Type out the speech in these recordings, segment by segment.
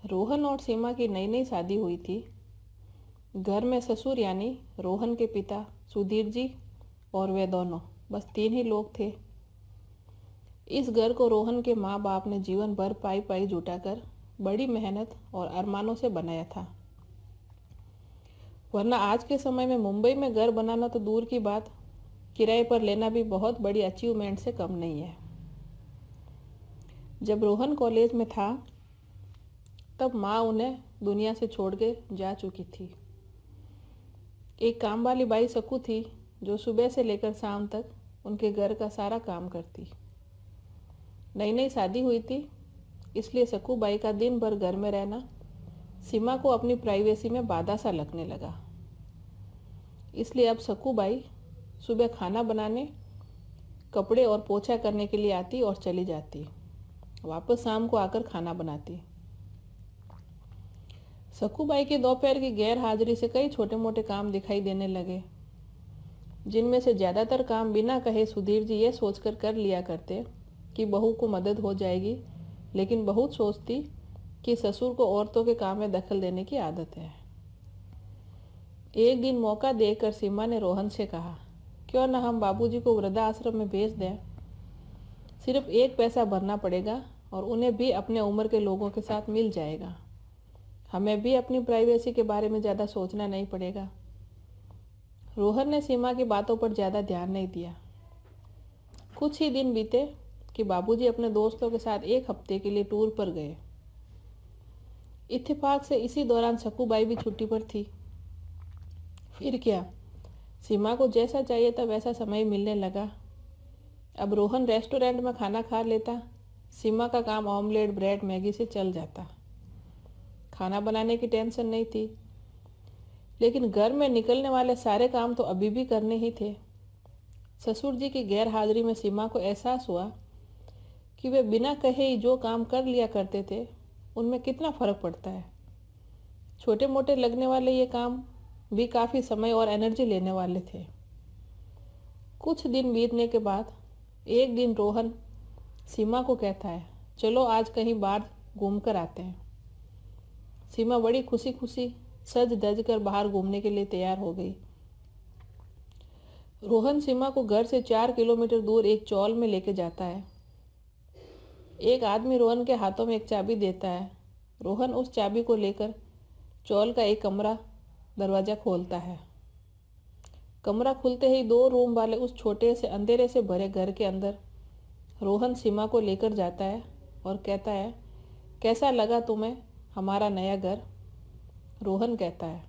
रोहन और सीमा की नई नई शादी हुई थी। घर में ससुर यानी रोहन के पिता सुधीर जी और वे दोनों, बस तीन ही लोग थे। इस घर को रोहन के माँ बाप ने जीवन भर पाई पाई जुटाकर बड़ी मेहनत और अरमानों से बनाया था। वरना आज के समय में मुंबई में घर बनाना तो दूर की बात, किराए पर लेना भी बहुत बड़ी अचीवमेंट से कम नहीं है। जब रोहन कॉलेज में था तब माँ उन्हें दुनिया से छोड़ के जा चुकी थी। एक काम वाली बाई सकू थी जो सुबह से लेकर शाम तक उनके घर का सारा काम करती। नई नई शादी हुई थी, इसलिए सकू बाई का दिन भर घर में रहना सीमा को अपनी प्राइवेसी में बाधा सा लगने लगा। इसलिए अब सकू बाई सुबह खाना बनाने, कपड़े और पोछा करने के लिए आती और चली जाती। वापस शाम को आकर खाना बनाती। सकूबाई की दोपहर की गैर हाजिरी से कई छोटे मोटे काम दिखाई देने लगे, जिनमें से ज़्यादातर काम बिना कहे सुधीर जी ये सोचकर कर लिया करते कि बहू को मदद हो जाएगी, लेकिन बहुत सोचती कि ससुर को औरतों के काम में दखल देने की आदत है। एक दिन मौका देकर सीमा ने रोहन से कहा, क्यों न हम बाबूजी को वृद्धाश्रम में भेज दें। सिर्फ एक पैसा भरना पड़ेगा और उन्हें भी अपने उम्र के लोगों के साथ मिल जाएगा। हमें भी अपनी प्राइवेसी के बारे में ज़्यादा सोचना नहीं पड़ेगा। रोहन ने सीमा की बातों पर ज़्यादा ध्यान नहीं दिया। कुछ ही दिन बीते कि बाबूजी अपने दोस्तों के साथ एक हफ्ते के लिए टूर पर गए। इत्तेफाक से इसी दौरान सकूबाई भी छुट्टी पर थी। फिर क्या, सीमा को जैसा चाहिए था वैसा समय मिलने लगा। अब रोहन रेस्टोरेंट में खाना खा लेता, सीमा का काम ऑमलेट, ब्रेड, मैगी से चल जाता। खाना बनाने की टेंशन नहीं थी, लेकिन घर में निकलने वाले सारे काम तो अभी भी करने ही थे। ससुर जी की गैर हाजिरी में सीमा को एहसास हुआ कि वे बिना कहे ही जो काम कर लिया करते थे उनमें कितना फ़र्क पड़ता है। छोटे मोटे लगने वाले ये काम भी काफ़ी समय और एनर्जी लेने वाले थे। कुछ दिन बीतने के बाद एक दिन रोहन सीमा को कहता है, चलो आज कहीं बाहर घूम कर आते हैं। सीमा बड़ी खुशी खुशी सज धज कर बाहर घूमने के लिए तैयार हो गई। रोहन सीमा को घर से 4 किलोमीटर दूर एक चौल में लेके जाता है। एक आदमी रोहन के हाथों में एक चाबी देता है। रोहन उस चाबी को लेकर चौल का एक कमरा दरवाज़ा खोलता है। कमरा खुलते ही 2 रूम वाले उस छोटे से अंधेरे से भरे घर के अंदर रोहन सीमा को लेकर जाता है और कहता है, कैसा लगा तुम्हें हमारा नया घर? रोहन कहता है,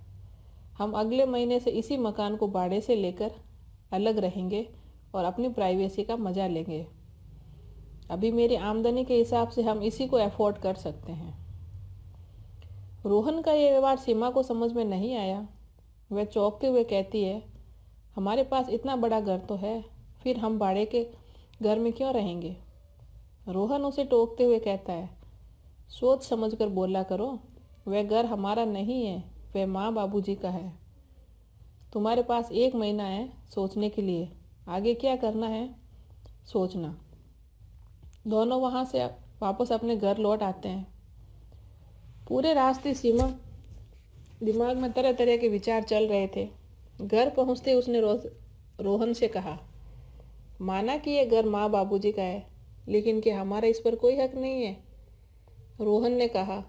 हम अगले महीने से इसी मकान को भाड़े से लेकर अलग रहेंगे और अपनी प्राइवेसी का मज़ा लेंगे। अभी मेरी आमदनी के हिसाब से हम इसी को अफोर्ड कर सकते हैं। रोहन का ये व्यवहार सीमा को समझ में नहीं आया। वह चौंकते हुए कहती है, हमारे पास इतना बड़ा घर तो है, फिर हम भाड़े के घर में क्यों रहेंगे? रोहन उसे टोकते हुए कहता है, सोच समझ कर बोला करो, वह घर हमारा नहीं है, वह माँ बाबूजी का है। तुम्हारे पास 1 महीना है सोचने के लिए, आगे क्या करना है सोचना। दोनों वहाँ से वापस अपने घर लौट आते हैं। पूरे रास्ते सीमा दिमाग में तरह तरह के विचार चल रहे थे। घर पहुँचते उसने रोहन से कहा, माना कि यह घर माँ बाबूजी का है, लेकिन क्या हमारा इस पर कोई हक नहीं है? रोहन ने कहा,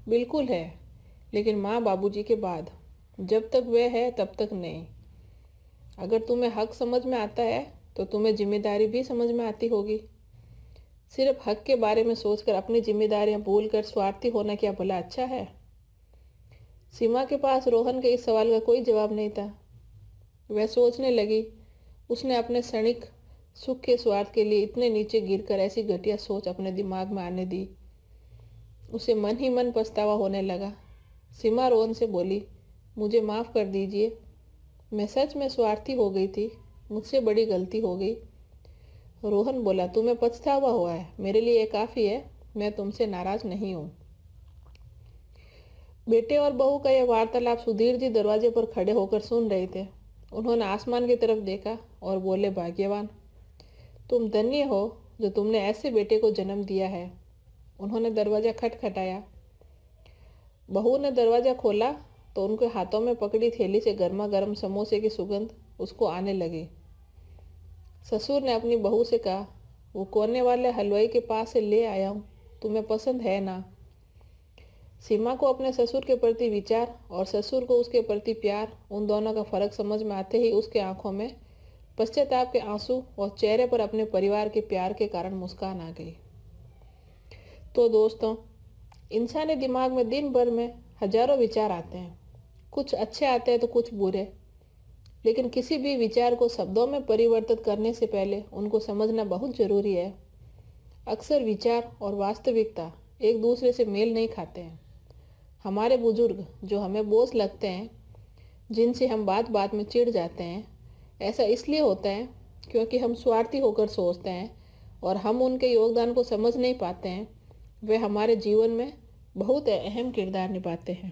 बिल्कुल है, लेकिन माँ बाबूजी के बाद, जब तक वे है तब तक नहीं। अगर तुम्हें हक समझ में आता है तो तुम्हें जिम्मेदारी भी समझ में आती होगी। सिर्फ हक के बारे में सोचकर अपनी जिम्मेदारियां भूलकर स्वार्थी होना क्या भला अच्छा है? सीमा के पास रोहन के इस सवाल का कोई जवाब नहीं था। वह सोचने लगी, उसने अपने क्षणिक सुख के स्वार्थ के लिए इतने नीचे गिरकर ऐसी घटिया सोच अपने दिमाग में आने दी। उसे मन ही मन पछतावा होने लगा। सीमा रोहन से बोली, मुझे माफ़ कर दीजिए, मैं सच में स्वार्थी हो गई थी, मुझसे बड़ी गलती हो गई। रोहन बोला, तुम्हें पछतावा हुआ है, मेरे लिए ये काफ़ी है, मैं तुमसे नाराज़ नहीं हूँ। बेटे और बहू का यह वार्तालाप सुधीर जी दरवाजे पर खड़े होकर सुन रहे थे। उन्होंने आसमान की तरफ देखा और बोले, भाग्यवान, तुम धन्य हो जो तुमने ऐसे बेटे को जन्म दिया है। उन्होंने दरवाज़ा खटखटाया। बहू ने दरवाज़ा खोला तो उनके हाथों में पकड़ी थैली से गर्मा गर्म समोसे की सुगंध उसको आने लगी। ससुर ने अपनी बहू से कहा, वो कोने वाले हलवाई के पास से ले आया हूँ, तुम्हें पसंद है ना? सीमा को अपने ससुर के प्रति विचार और ससुर को उसके प्रति प्यार, उन दोनों का फर्क समझ में आते ही उसके आंखों में पश्चाताप के आंसू और चेहरे पर अपने परिवार के प्यार के कारण मुस्कान आ गई। तो दोस्तों, इंसानी दिमाग में दिन भर में हजारों विचार आते हैं। कुछ अच्छे आते हैं तो कुछ बुरे, लेकिन किसी भी विचार को शब्दों में परिवर्तित करने से पहले उनको समझना बहुत ज़रूरी है। अक्सर विचार और वास्तविकता एक दूसरे से मेल नहीं खाते हैं। हमारे बुजुर्ग जो हमें बोझ लगते हैं, जिनसे हम बात बात में चिढ़ जाते हैं, ऐसा इसलिए होता है क्योंकि हम स्वार्थी होकर सोचते हैं और हम उनके योगदान को समझ नहीं पाते हैं। वे हमारे जीवन में बहुत अहम किरदार निभाते हैं।